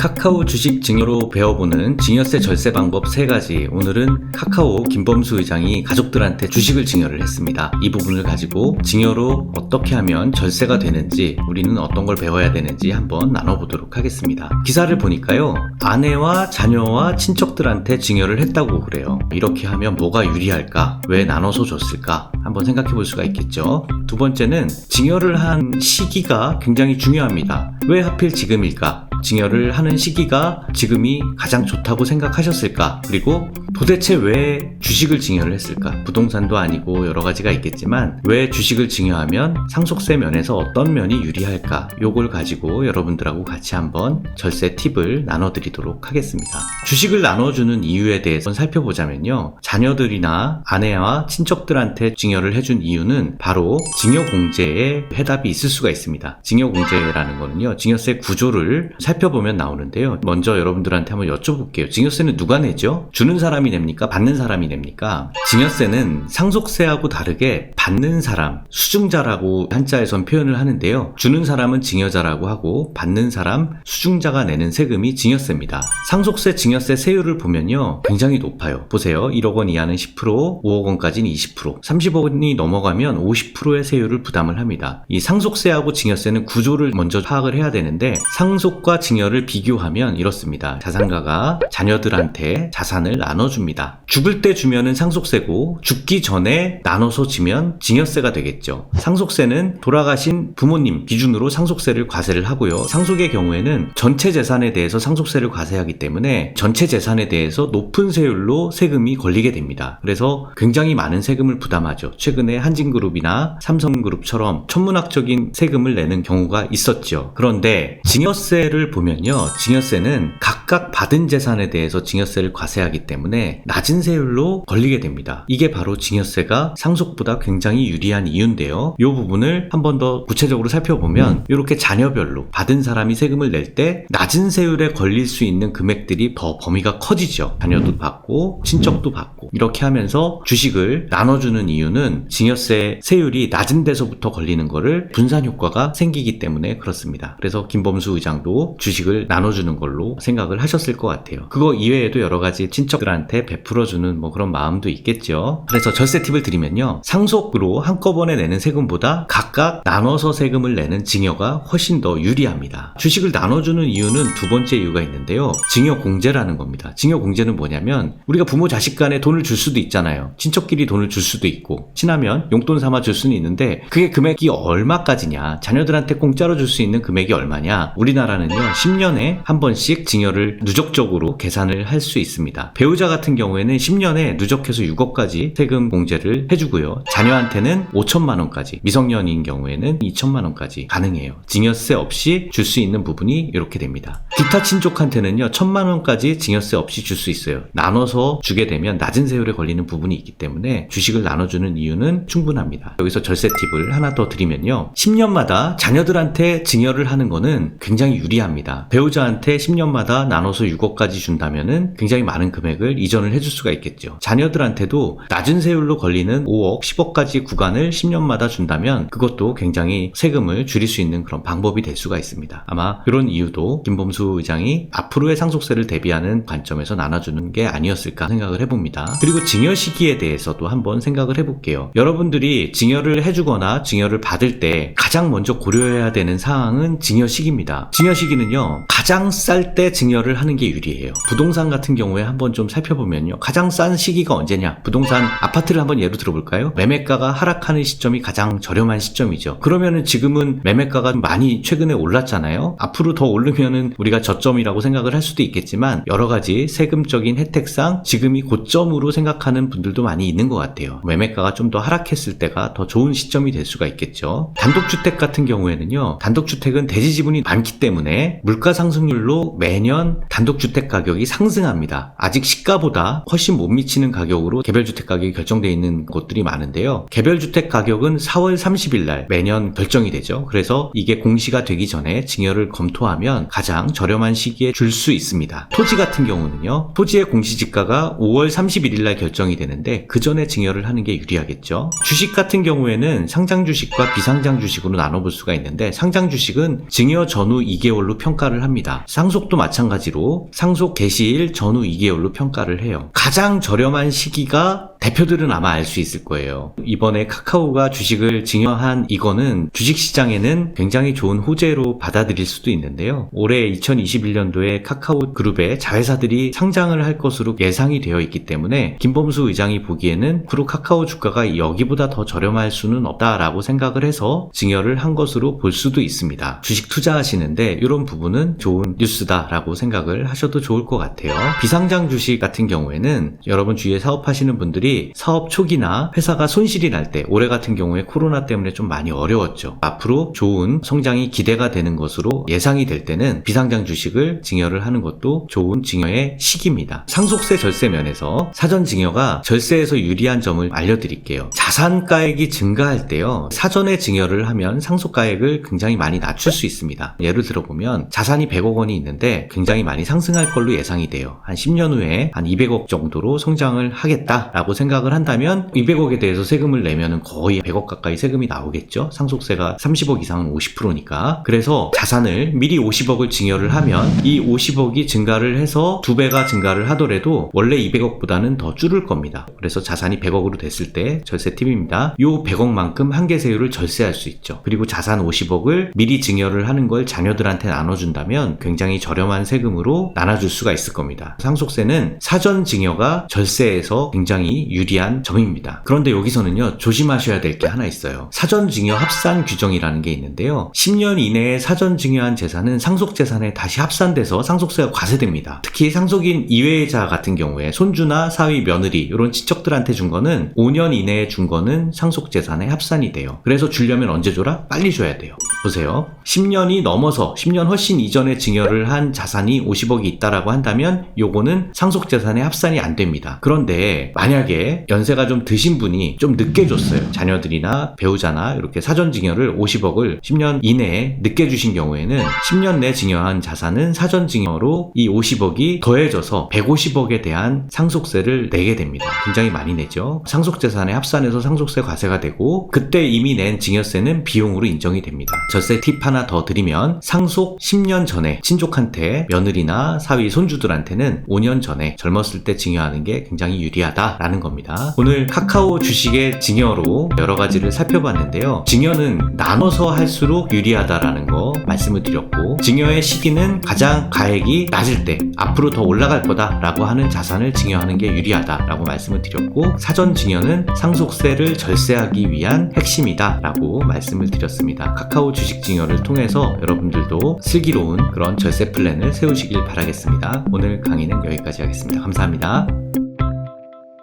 카카오 주식 증여로 배워보는 증여세 절세 방법 3가지. 오늘은 카카오 김범수 의장이 가족들한테 주식을 증여를 했습니다. 이 부분을 가지고 증여로 어떻게 하면 절세가 되는지, 우리는 어떤 걸 배워야 되는지 한번 나눠보도록 하겠습니다. 기사를 보니까요, 아내와 자녀와 친척들한테 증여를 했다고 그래요. 이렇게 하면 뭐가 유리할까? 왜 나눠서 줬을까? 한번 생각해 볼 수가 있겠죠. 두 번째는 증여를 한 시기가 굉장히 중요합니다. 왜 하필 지금일까? 증여를 하는 시기가 지금이 가장 좋다고 생각하셨을까? 그리고 도대체 왜 주식을 증여를 했을까? 부동산도 아니고 여러 가지가 있겠지만 왜 주식을 증여하면 상속세 면에서 어떤 면이 유리할까? 요걸 가지고 여러분들하고 같이 한번 절세 팁을 나눠드리도록 하겠습니다. 주식을 나눠주는 이유에 대해서 살펴보자면요, 자녀들이나 아내와 친척들한테 증여를 해준 이유는 바로 증여공제에 해답이 있을 수가 있습니다. 증여공제라는 거는요, 증여세 구조를 살펴보면 나오는데요. 먼저 여러분들한테 한번 여쭤볼게요. 증여세는 누가 내죠? 주는 사람이 냅니까? 받는 사람이 냅니까? 증여세는 상속세하고 다르게 받는 사람, 수증자라고 한자에선 표현을 하는데요. 주는 사람은 증여자라고 하고 받는 사람, 수증자가 내는 세금이 증여세입니다. 상속세, 증여세 세율을 보면요, 굉장히 높아요. 보세요. 1억 원 이하는 10%, 5억 원까지는 20%, 30억 원이 넘어가면 50%의 세율을 부담을 합니다. 이 상속세하고 증여세는 구조를 먼저 파악을 해야 되는데, 상속과 증여를 비교하면 이렇습니다. 자산가가 자녀들한테 자산을 나눠줍니다. 죽을 때 주면은 상속세고, 죽기 전에 나눠서 지면 증여세가 되겠죠. 상속세는 돌아가신 부모님 기준으로 상속세를 과세를 하고요. 상속의 경우에는 전체 재산에 대해서 상속세를 과세하기 때문에 전체 재산에 대해서 높은 세율로 세금이 걸리게 됩니다. 그래서 굉장히 많은 세금을 부담하죠. 최근에 한진그룹이나 삼성그룹처럼 천문학적인 세금을 내는 경우가 있었죠. 그런데 증여세를 보면요, 증여세는 각각 받은 재산에 대해서 증여세를 과세하기 때문에 낮은 세율로 걸리게 됩니다. 이게 바로 증여세가 상속보다 굉장히 유리한 이유인데요. 이 부분을 한 번 더 구체적으로 살펴보면 이렇게 자녀별로 받은 사람이 세금을 낼 때 낮은 세율에 걸릴 수 있는 금액들이 더 범위가 커지죠. 자녀도 받고 친척도 받고, 이렇게 하면서 주식을 나눠주는 이유는 증여세 세율이 낮은 데서부터 걸리는 거를 분산 효과가 생기기 때문에 그렇습니다. 그래서 김범수 의장도 주식을 나눠주는 걸로 생각을 하셨을 것 같아요. 그거 이외에도 여러 가지 친척들한테 베풀어주는 그런 마음도 있겠죠. 그래서 절세 팁을 드리면요, 상속으로 한꺼번에 내는 세금보다 각각 나눠서 세금을 내는 증여가 훨씬 더 유리합니다. 주식을 나눠주는 이유는 두 번째 이유가 있는데요, 증여공제라는 겁니다. 증여공제는 뭐냐면, 우리가 부모 자식 간에 돈을 줄 수도 있잖아요. 친척끼리 돈을 줄 수도 있고, 친하면 용돈 삼아 줄 수는 있는데 그게 금액이 얼마까지냐, 자녀들한테 공짜로 줄 수 있는 금액이 얼마냐. 우리나라는요, 10년에 한 번씩 증여를 누적적으로 계산을 할 수 있습니다. 배우자 같은 경우에는 10년에 누적해서 6억까지 세금 공제를 해주고요, 자녀한테는 5천만 원까지, 미성년인 경우에는 2천만 원까지 가능해요. 증여세 없이 줄 수 있는 부분이 이렇게 됩니다. 기타 친족한테는요, 1천만 원까지 증여세 없이 줄 수 있어요. 나눠서 주게 되면 낮은 세율에 걸리는 부분이 있기 때문에 주식을 나눠주는 이유는 충분합니다. 여기서 절세 팁을 하나 더 드리면요, 10년마다 자녀들한테 증여를 하는 거는 굉장히 유리합니다. 배우자한테 10년마다 나눠서 6억까지 준다면은 굉장히 많은 금액을 이전을 해줄 수가 있겠죠. 자녀들한테도 낮은 세율로 걸리는 5억, 10억까지 구간을 10년마다 준다면 그것도 굉장히 세금을 줄일 수 있는 그런 방법이 될 수가 있습니다. 아마 그런 이유도 김범수 의장이 앞으로의 상속세를 대비하는 관점에서 나눠주는 게 아니었을까 생각을 해봅니다. 그리고 증여 시기에 대해서도 한번 생각을 해볼게요. 여러분들이 증여를 해주거나 증여를 받을 때 가장 먼저 고려해야 되는 사항은 증여 시기입니다. 증여 시기는요, 가장 쌀 때 증여를 하는 게 유리해요. 부동산 같은 경우에 한번 좀 살펴보면요, 가장 싼 시기가 언제냐, 부동산 아파트를 한번 예로 들어볼까요? 매매가가 하락하는 시점이 가장 저렴한 시점이죠. 그러면은 지금은 매매가가 많이 최근에 올랐잖아요. 앞으로 더 오르면은 우리가 저점이라고 생각을 할 수도 있겠지만 여러 가지 세금적인 혜택상 지금이 고점으로 생각하는 분들도 많이 있는 것 같아요. 매매가가 좀 더 하락했을 때가 더 좋은 시점이 될 수가 있겠죠. 단독주택 같은 경우에는요, 단독주택은 대지 지분이 많기 때문에 물가 상승률로 매년 되면 단독주택 가격이 상승합니다. 아직 시가보다 훨씬 못 미치는 가격으로 개별주택 가격이 결정되어 있는 곳들이 많은데요. 개별주택 가격은 4월 30일 날 매년 결정이 되죠. 그래서 이게 공시가 되기 전에 증여를 검토하면 가장 저렴한 시기에 줄 수 있습니다. 토지 같은 경우는요. 토지의 공시지가가 5월 31일 날 결정이 되는데 그 전에 증여를 하는 게 유리하겠죠. 주식 같은 경우에는 상장 주식과 비상장 주식으로 나눠볼 수가 있는데 상장 주식은 증여 전후 2개월로 평가를 합니다. 상속도 마찬가지로 상속 개시일 전후 2개월로 평가를 해요. 가장 저렴한 시기가 대표들은 아마 알 수 있을 거예요. 이번에 카카오가 주식을 증여한 이거는 주식시장에는 굉장히 좋은 호재로 받아들일 수도 있는데요. 올해 2021년도에 카카오 그룹의 자회사들이 상장을 할 것으로 예상이 되어 있기 때문에 김범수 의장이 보기에는 앞으로 카카오 주가가 여기보다 더 저렴할 수는 없다라고 생각을 해서 증여를 한 것으로 볼 수도 있습니다. 주식 투자하시는데 이런 부분은 좋은 뉴스다라고 생각을 하셔도 좋을 것 같아요. 비상장 주식 같은 경우에는 여러분 주위에 사업하시는 분들이 사업 초기나 회사가 손실이 날 때 올해 같은 경우에 코로나 때문에 좀 많이 어려웠죠. 앞으로 좋은 성장이 기대가 되는 것으로 예상이 될 때는 비상장 주식을 증여를 하는 것도 좋은 증여의 시기입니다. 상속세 절세 면에서 사전 증여가 절세에서 유리한 점을 알려드릴게요. 자산가액이 증가할 때요. 사전에 증여를 하면 상속가액을 굉장히 많이 낮출 수 있습니다. 예를 들어보면 자산이 100억 원이 있는데 굉장히 많이 상승할 걸로 예상이 돼요. 한 10년 후에 한 200억 정도로 성장을 하겠다라고 생각을 한다면 200억에 대해서 세금을 내면은 거의 100억 가까이 세금이 나오겠죠. 상속세가 30억 이상은 50%니까. 그래서 자산을 미리 50억을 증여를 하면 이 50억이 증가를 해서 2배가 증가를 하더라도 원래 200억보다는 더 줄을 겁니다. 그래서 자산이 100억으로 됐을 때 절세 팁입니다. 요 100억만큼 한계세율을 절세할 수 있죠. 그리고 자산 50억을 미리 증여를 하는 걸 자녀들한테 나눠준다면 굉장히 저렴한 세금으로 나눠줄 수가 있을 겁니다. 상속세는 사전 증여가 절세에서 굉장히 유리한 점입니다. 그런데 여기서는요, 조심하셔야 될 게 하나 있어요. 사전 증여 합산 규정이라는 게 있는데요. 10년 이내에 사전 증여한 재산은 상속 재산에 다시 합산돼서 상속세가 과세됩니다. 특히 상속인 이외자 같은 경우에 손주나 사위, 며느리 이런 친척들한테 준 거는 5년 이내에 준 거는 상속 재산에 합산이 돼요. 그래서 주려면 언제 줘라? 빨리 줘야 돼요. 보세요. 10년이 넘어서 10년 훨씬 이전에 증여를 한 자산이 50억이 있다라고 한다면 요거는 상속 재산에 합산이 안 됩니다. 그런데 만약에 연세가 좀 드신 분이 좀 늦게 줬어요. 자녀들이나 배우자나 이렇게 사전 증여를 50억을 10년 이내에 늦게 주신 경우에는 10년 내 증여한 자산은 사전 증여로 이 50억이 더해져서 150억에 대한 상속세를 내게 됩니다. 굉장히 많이 내죠. 상속 재산에 합산해서 상속세 과세가 되고 그때 이미 낸 증여세는 비용으로 인정이 됩니다. 절세 팁 하나 더 드리면 상속 10년 전에 친족한테 며느리나 사위, 손주들한테는 5년 전에 젊었을 때 증여하는 게 굉장히 유리하다라는 겁니다. 오늘 카카오 주식의 증여로 여러 가지를 살펴봤는데요. 증여는 나눠서 할수록 유리하다라는 거 말씀을 드렸고 증여의 시기는 가장 가액이 낮을 때 앞으로 더 올라갈 거다라고 하는 자산을 증여하는 게 유리하다라고 말씀을 드렸고 사전 증여는 상속세를 절세하기 위한 핵심이다라고 말씀을 드렸습니다. 카카오 주식 증여를 통해서 여러분들도 슬기로운 그런 절세 플랜을 세우시길 바라겠습니다. 오늘 강의는 여기까지 하겠습니다. 감사합니다.